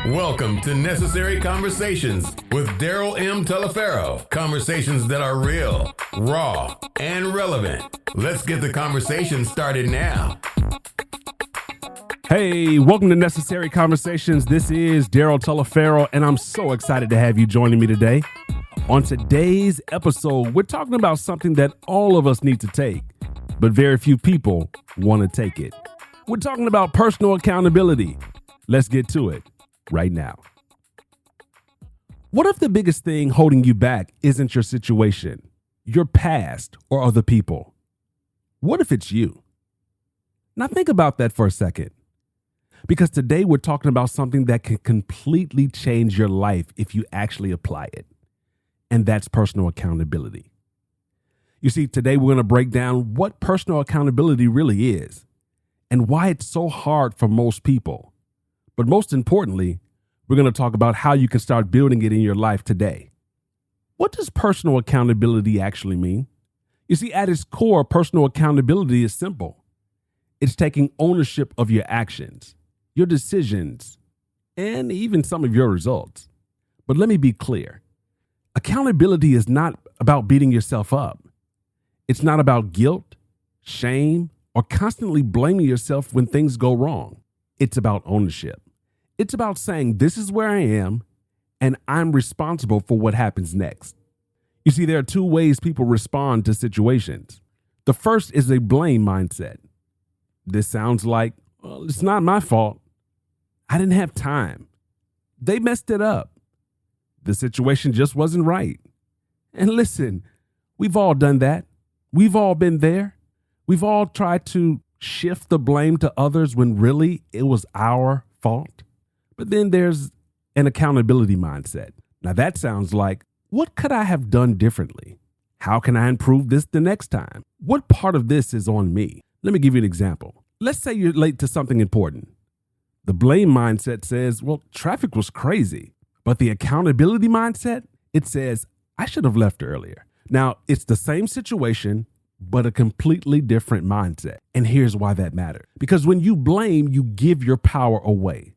Welcome to Necessary Conversations with Darryl M. Taliaferro. Conversations that are real, raw, and relevant. Let's get the conversation started now. Hey, welcome to Necessary Conversations. This is Darryl Taliaferro, and I'm so excited to have you joining me today. On today's episode, we're talking about something that all of us need to take, but very few people want to take it. We're talking about personal accountability. Let's get to it right now. What if the biggest thing holding you back isn't your situation, your past, or other people? What if it's you? Now think about that for a second, because today we're talking about something that can completely change your life if you actually apply it, and that's personal accountability. You see, today we're going to break down what personal accountability really is and why it's so hard for most people. But most importantly, we're going to talk about how you can start building it in your life today. What does personal accountability actually mean? You see, at its core, personal accountability is simple. It's taking ownership of your actions, your decisions, and even some of your results. But let me be clear. Accountability is not about beating yourself up. It's not about guilt, shame, or constantly blaming yourself when things go wrong. It's about ownership. It's about saying, this is where I am, and I'm responsible for what happens next. You see, there are two ways people respond to situations. The first is a blame mindset. This sounds like, well, it's not my fault. I didn't have time. They messed it up. The situation just wasn't right. And listen, we've all done that. We've all been there. We've all tried to shift the blame to others when really it was our fault. But then there's an accountability mindset. Now that sounds like, what could I have done differently? How can I improve this the next time? What part of this is on me? Let me give you an example. Let's say you're late to something important. The blame mindset says, well, traffic was crazy. But the accountability mindset, it says, I should have left earlier. Now, it's the same situation, but a completely different mindset. And here's why that matters. Because when you blame, you give your power away.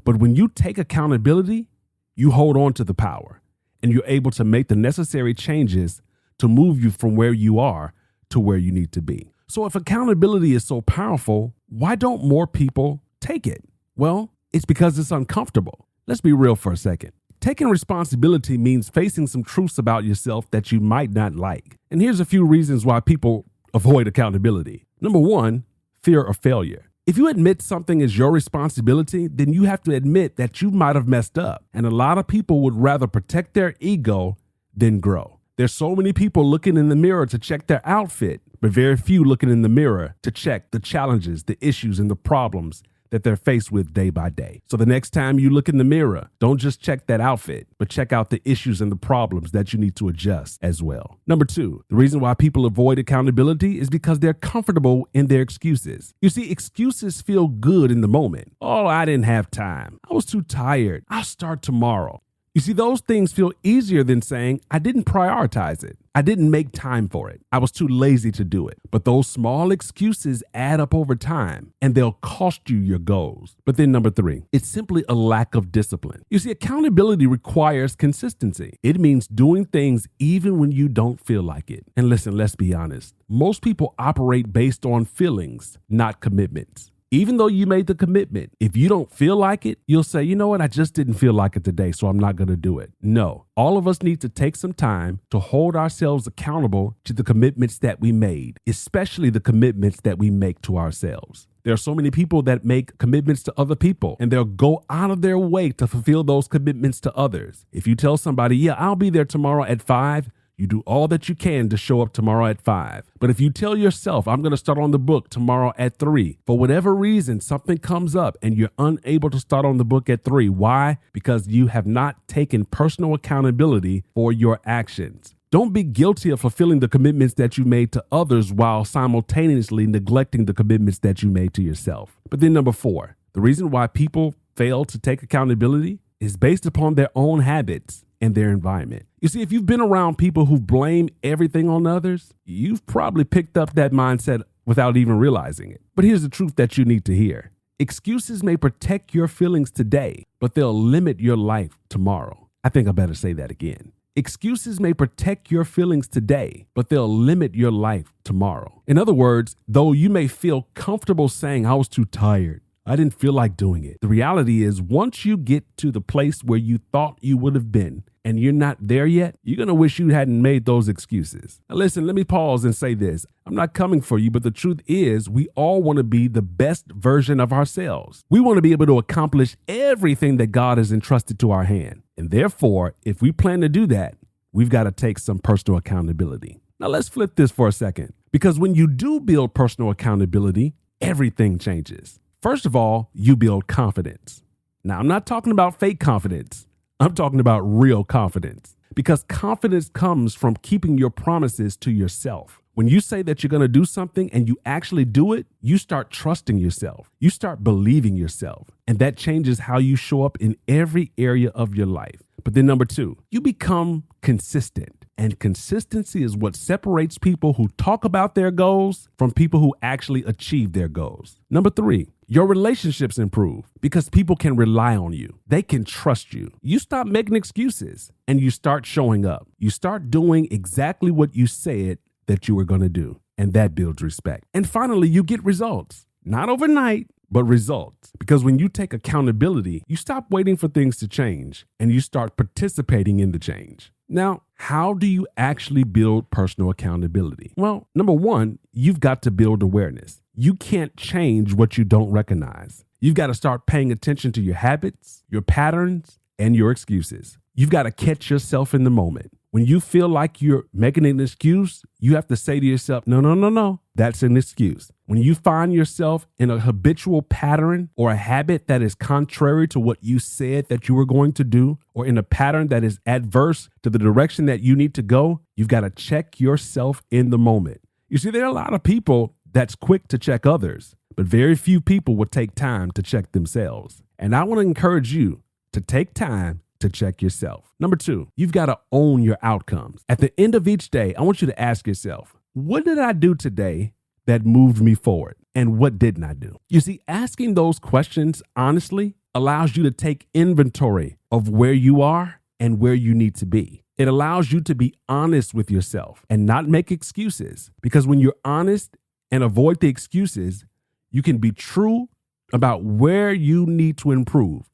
But when you take accountability, you hold on to the power and you're able to make the necessary changes to move you from where you are to where you need to be. So if accountability is so powerful, why don't more people take it? Well, it's because it's uncomfortable. Let's be real for a second. Taking responsibility means facing some truths about yourself that you might not like. And here's a few reasons why people avoid accountability. Number one, fear of failure. If you admit something is your responsibility, then you have to admit that you might have messed up. And a lot of people would rather protect their ego than grow. There's so many people looking in the mirror to check their outfit, but very few looking in the mirror to check the challenges, the issues, and the problems that they're faced with day by day. So the next time you look in the mirror, don't just check that outfit, but check out the issues and the problems that you need to adjust as well. Number two, the reason why people avoid accountability is because they're comfortable in their excuses. You see, excuses feel good in the moment. Oh, I didn't have time. I was too tired. I'll start tomorrow. You see, those things feel easier than saying, I didn't prioritize it. I didn't make time for it. I was too lazy to do it. But those small excuses add up over time and they'll cost you your goals. But then number three, it's simply a lack of discipline. You see, accountability requires consistency. It means doing things even when you don't feel like it. And listen, let's be honest. Most people operate based on feelings, not commitments. Even though you made the commitment, if you don't feel like it, you'll say, you know what, I just didn't feel like it today, so I'm not going to do it. No, all of us need to take some time to hold ourselves accountable to the commitments that we made, especially the commitments that we make to ourselves. There are so many people that make commitments to other people and they'll go out of their way to fulfill those commitments to others. If you tell somebody, yeah, I'll be there tomorrow at 5, you do all that you can to show up tomorrow at 5. But if you tell yourself, I'm going to start on the book tomorrow at 3, for whatever reason, something comes up and you're unable to start on the book at 3. Why? Because you have not taken personal accountability for your actions. Don't be guilty of fulfilling the commitments that you made to others while simultaneously neglecting the commitments that you made to yourself. But then number 4, the reason why people fail to take accountability is based upon their own habits and their environment. You see, if you've been around people who blame everything on others, you've probably picked up that mindset without even realizing it. But here's the truth that you need to hear. Excuses may protect your feelings today, but they'll limit your life tomorrow. I think I better say that again. Excuses may protect your feelings today, but they'll limit your life tomorrow. In other words, though you may feel comfortable saying, I was too tired, I didn't feel like doing it, the reality is once you get to the place where you thought you would have been and you're not there yet, you're going to wish you hadn't made those excuses. Now listen, let me pause and say this. I'm not coming for you, but the truth is we all want to be the best version of ourselves. We want to be able to accomplish everything that God has entrusted to our hand. And therefore, if we plan to do that, we've got to take some personal accountability. Now let's flip this for a second, because when you do build personal accountability, everything changes. First of all, you build confidence. Now, I'm not talking about fake confidence. I'm talking about real confidence, because confidence comes from keeping your promises to yourself. When you say that you're going to do something and you actually do it, you start trusting yourself. You start believing yourself, and that changes how you show up in every area of your life. But then number two, you become consistent. And consistency is what separates people who talk about their goals from people who actually achieve their goals. Number three, your relationships improve because people can rely on you. They can trust you. You stop making excuses and you start showing up. You start doing exactly what you said that you were going to do. And that builds respect. And finally, you get results. Not overnight, but results. Because when you take accountability, you stop waiting for things to change and you start participating in the change. Now, how do you actually build personal accountability? Well, number one, you've got to build awareness. You can't change what you don't recognize. You've got to start paying attention to your habits, your patterns, and your excuses. You've got to catch yourself in the moment. When you feel like you're making an excuse, you have to say to yourself, no, that's an excuse. When you find yourself in a habitual pattern or a habit that is contrary to what you said that you were going to do, or in a pattern that is adverse to the direction that you need to go, you've got to check yourself in the moment. You see, there are a lot of people that's quick to check others, but very few people will take time to check themselves. And I want to encourage you to take time to check yourself. Number two, you've got to own your outcomes. At the end of each day, I want you to ask yourself, what did I do today that moved me forward? And what didn't I do? You see, asking those questions honestly allows you to take inventory of where you are and where you need to be. It allows you to be honest with yourself and not make excuses, because when you're honest and avoid the excuses, you can be true about where you need to improve.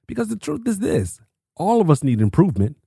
Because the truth is this, all of us need improvement,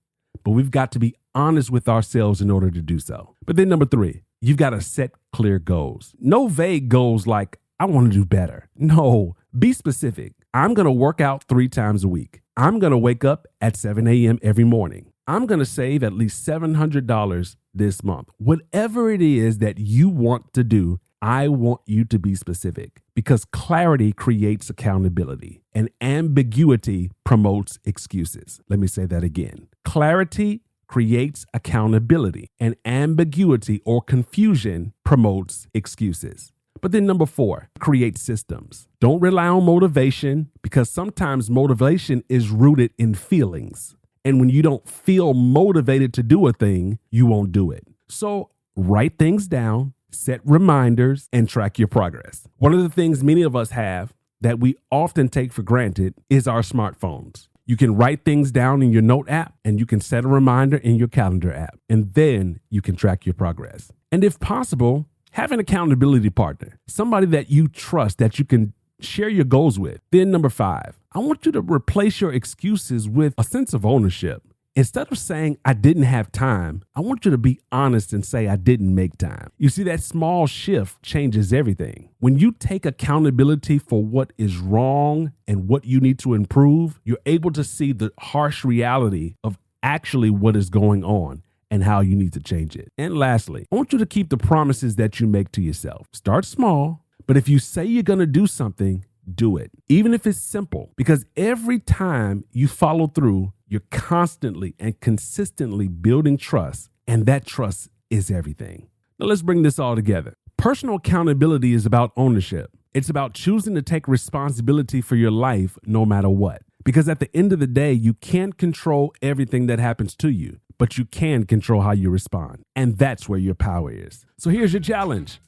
but we've got to be honest with ourselves in order to do so. But then number three, you've got to set clear goals. No vague goals like, I want to do better. No, be specific. I'm going to work out 3 times a week. I'm going to wake up at 7 a.m. every morning. I'm going to save at least $700 this month. Whatever it is that you want to do, I want you to be specific, because clarity creates accountability and ambiguity promotes excuses. Let me say that again. Clarity creates accountability and ambiguity or confusion promotes excuses. But then number 4, create systems. Don't rely on motivation, because sometimes motivation is rooted in feelings. And when you don't feel motivated to do a thing, you won't do it. So write things down, set reminders, and track your progress. One of the things many of us have that we often take for granted is our smartphones. You can write things down in your note app, and you can set a reminder in your calendar app, and then you can track your progress. And if possible, have an accountability partner, somebody that you trust, that you can share your goals with. Then number 5, I want you to replace your excuses with a sense of ownership. Instead of saying, I didn't have time, I want you to be honest and say, I didn't make time. You see, that small shift changes everything. When you take accountability for what is wrong and what you need to improve, you're able to see the harsh reality of actually what is going on and how you need to change it. And lastly, I want you to keep the promises that you make to yourself. Start small, but if you say you're going to do something, do it, even if it's simple, because every time you follow through, you're constantly and consistently building trust, and that trust is everything. Now let's bring this all together. Personal accountability is about ownership. It's about choosing to take responsibility for your life no matter what. Because at the end of the day, you can't control everything that happens to you, but you can control how you respond. And that's where your power is. So here's your challenge.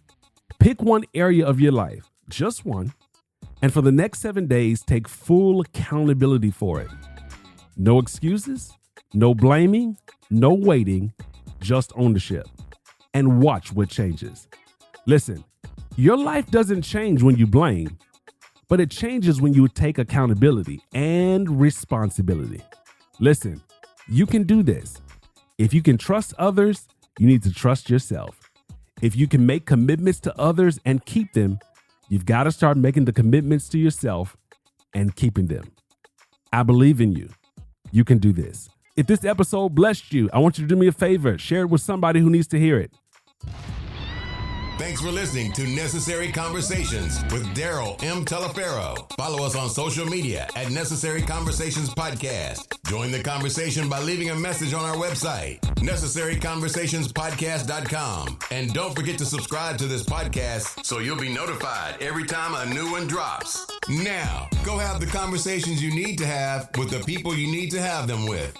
Pick one area of your life, just one, And for the next 7 days, take full accountability for it. No excuses, no blaming, no waiting, just ownership. And watch what changes. Listen, your life doesn't change when you blame, but it changes when you take accountability and responsibility. Listen, you can do this. If you can trust others, you need to trust yourself. If you can make commitments to others and keep them, you've got to start making the commitments to yourself and keeping them. I believe in you. You can do this. If this episode blessed you, I want you to do me a favor. Share it with somebody who needs to hear it. Thanks for listening to Necessary Conversations with Darryl M. Taliaferro. Follow us on social media at Necessary Conversations Podcast. Join the conversation by leaving a message on our website, necessaryconversationspodcast.com. And don't forget to subscribe to this podcast so you'll be notified every time a new one drops. Now, go have the conversations you need to have with the people you need to have them with.